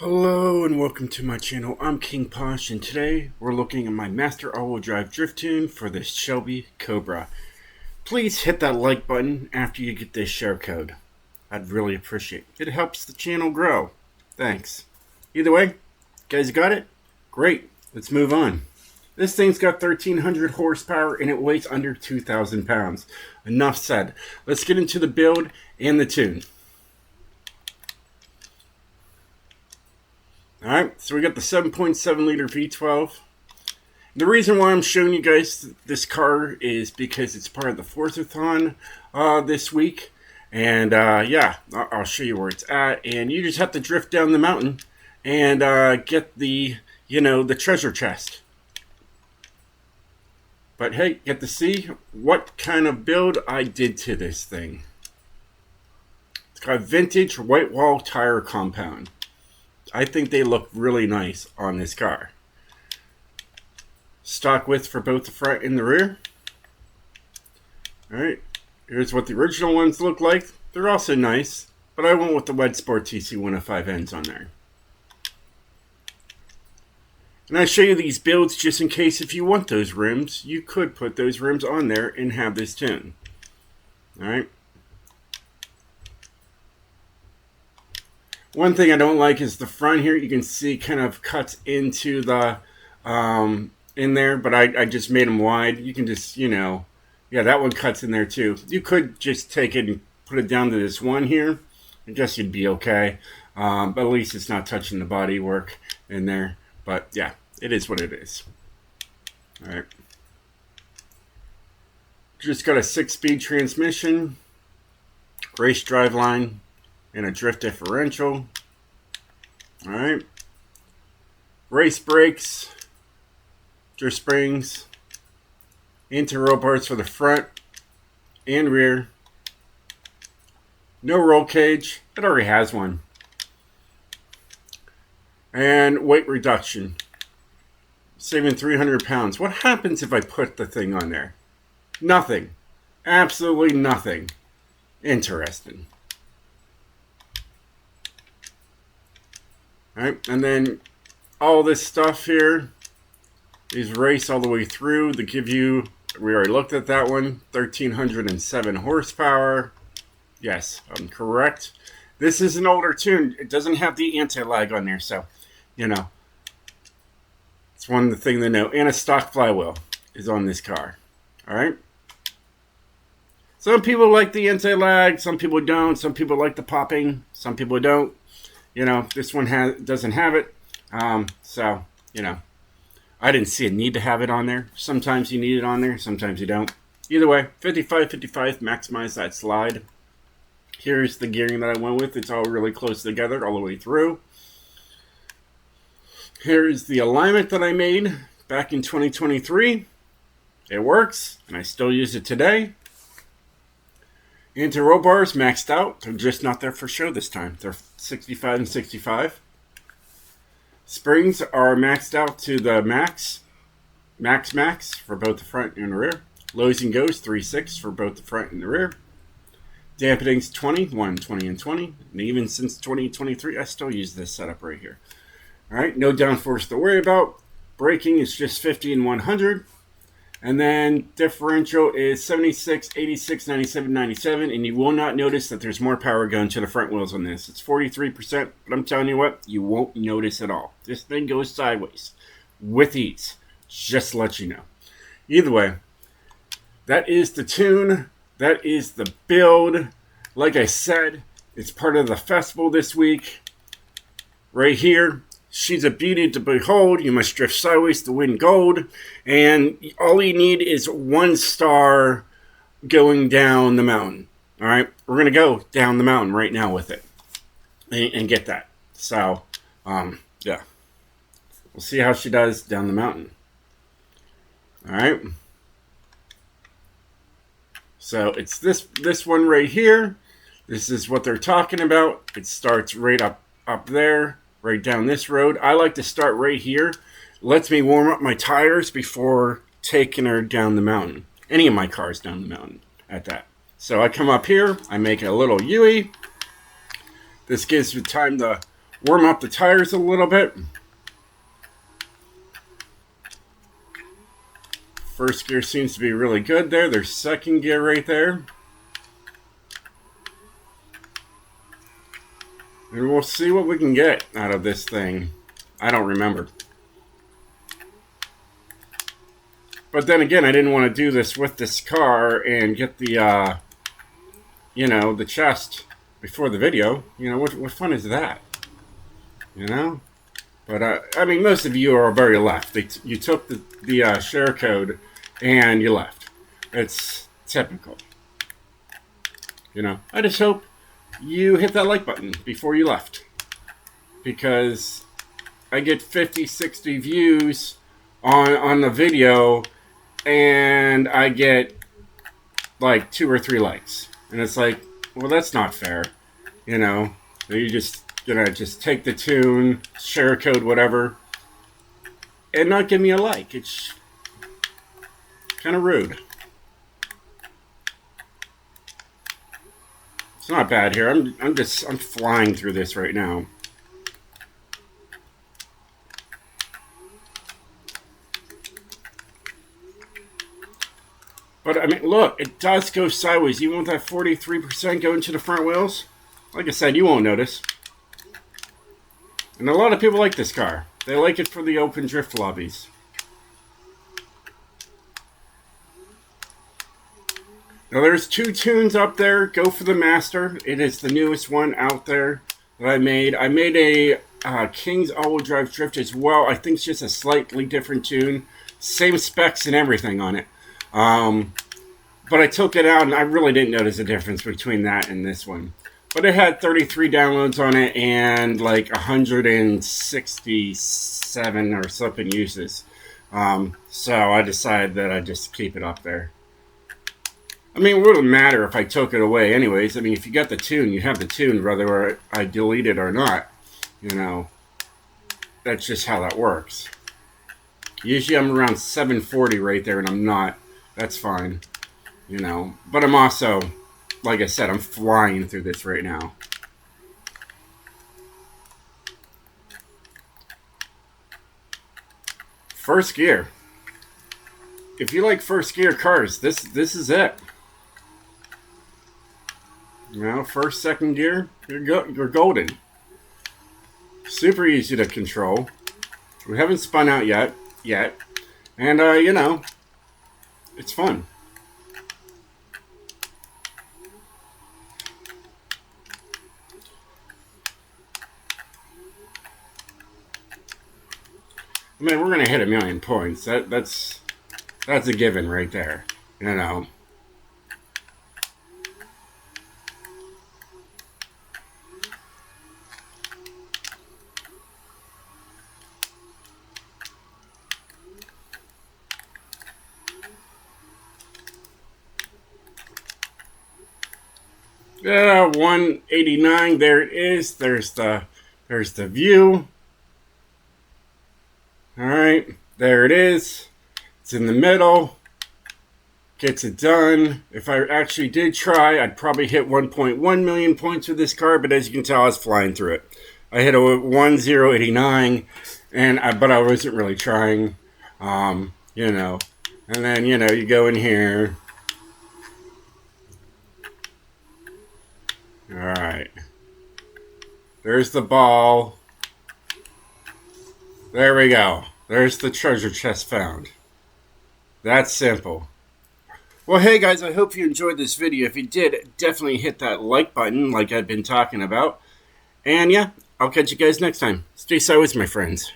Hello and welcome to my channel. I'm King POSH and today we're looking at my master all-wheel drive drift tune for this Shelby Cobra. Please hit that like button after you get this share code. I'd really appreciate it. It helps the channel grow. Thanks. Either way, guys got it? Great. Let's move on. This thing's got 1,300 horsepower and it weighs under 2,000 pounds. Enough said. Let's get into the build and the tune. Alright, so we got the 7.7 liter V12. The reason why I'm showing you guys this car is because it's part of the Forzathon this week. And yeah, I'll show you where it's at. And you just have to drift down the mountain and get the, the treasure chest. But hey, get to see what kind of build I did to this thing. It's got vintage white wall tire compound. I think they look really nice on this car. Stock width for both the front and the rear. Alright, here's what the original ones look like. They're also nice, but I went with the Wed Sport TC105Ns on there. And I show you these builds just in case if you want those rims, you could put those rims on there and have this tune. Alright. One thing I don't like is the front here. You can see kind of cuts into the in there, but I just made them wide. You can just, yeah, that one cuts in there too. You could just take it and put it down to this one here. I guess you'd be okay. But at least it's not touching the body work in there. But yeah, it is what it is. All right. Just got a 6-speed transmission, race driveline, and a drift differential. Alright. Race brakes, drift springs, anti-roll bars for the front and rear. No roll cage. It already has one. And weight reduction. Saving 300 pounds. What happens if I put the thing on there? Nothing. Absolutely nothing. Interesting. Alright, and then all this stuff here is race all the way through to give you, we already looked at that one, 1,307 horsepower. Yes, I'm correct. This is an older tune. It doesn't have the anti-lag on there, so, it's one thing to know. And a stock flywheel is on this car. Alright? Some people like the anti-lag, some people don't. Some people like the popping, some people don't. This one doesn't have it. So, I didn't see a need to have it on there. Sometimes you need it on there, sometimes you don't. Either way, 55-55, maximize that slide. Here's the gearing that I went with. It's all really close together all the way through. Here's the alignment that I made back in 2023. It works, and I still use it today. Anti-roll bars maxed out. They're just not there for show this time. They're 65 and 65. Springs are maxed out to the max for both the front and the rear. Lows and goes 3.6 for both the front and the rear. Dampening's 20, 20 and 20. And even since 2023, I still use this setup right here. All right, no downforce to worry about. Braking is just 50 and 100. And then differential is 76, 86, 97, 97. And you will not notice that there's more power going to the front wheels on this. It's 43%, but I'm telling you what, you won't notice at all. This thing goes sideways with ease. Just to let you know. Either way, that is the tune. That is the build. Like I said, it's part of the festival this week. Right here. She's a beauty to behold. You must drift sideways to win gold. And all you need is 1 star going down the mountain. All right? We're going to go down the mountain right now with it. And get that. So, yeah. We'll see how she does down the mountain. All right? So, it's this one right here. This is what they're talking about. It starts right up there. Right down this road. I like to start right here. Lets me warm up my tires before taking her down the mountain. Any of my cars down the mountain at that. So I come up here. I make a little U-ey. This gives me time to warm up the tires a little bit. First gear seems to be really good there. There's second gear right there. And we'll see what we can get out of this thing. I don't remember. But then again, I didn't want to do this with this car and get the, you know, the chest before the video. You know, what fun is that? You know? But, I mean, most of you are very left. You took the share code and you left. It's typical. You know, I just hope you hit that like button before you left. Because I get 50, 60 views on the video and I get like 2 or 3 likes. And it's like, well, that's not fair. You know, you just just take the tune, share code, whatever, and not give me a like. It's kind of rude. It's not bad here. I'm flying through this right now. But I mean, look, it does go sideways. Even with that 43% going to the front wheels, like I said, you won't notice. And a lot of people like this car. They like it for the open drift lobbies. Now there's 2 tunes up there. Go for the Master. It is the newest one out there that I made. I made a King's all-wheel drive drift as well. I think it's just a slightly different tune. Same specs and everything on it. But I took it out and I really didn't notice a difference between that and this one. But it had 33 downloads on it and like 167 or something uses. So I decided that I'd just keep it up there. I mean, it wouldn't matter if I took it away anyways. I mean, if you got the tune, you have the tune, whether I delete it or not. You know, that's just how that works. Usually I'm around 740 right there, and I'm not. That's fine. You know, but I'm also, like I said, I'm flying through this right now. First gear. If you like first gear cars, this is it. You know, first, second gear, you're golden. Super easy to control. We haven't spun out yet. And, you know, it's fun. I mean, we're going to hit 1,000,000 points. That's a given right there. You know. Yeah, 189. There it is. There's the view. All right, there it is. It's in the middle. Gets it done. If I actually did try, I'd probably hit 1.1 million points with this car. But as you can tell, I was flying through it. I hit a 1089, but I wasn't really trying. You know, and then you go in here. All right. There's the ball. There we go. There's the treasure chest found. That's simple. Well, hey guys, I hope you enjoyed this video. If you did, definitely hit that like button like I've been talking about. And yeah, I'll catch you guys next time. Stay sideways, my friends.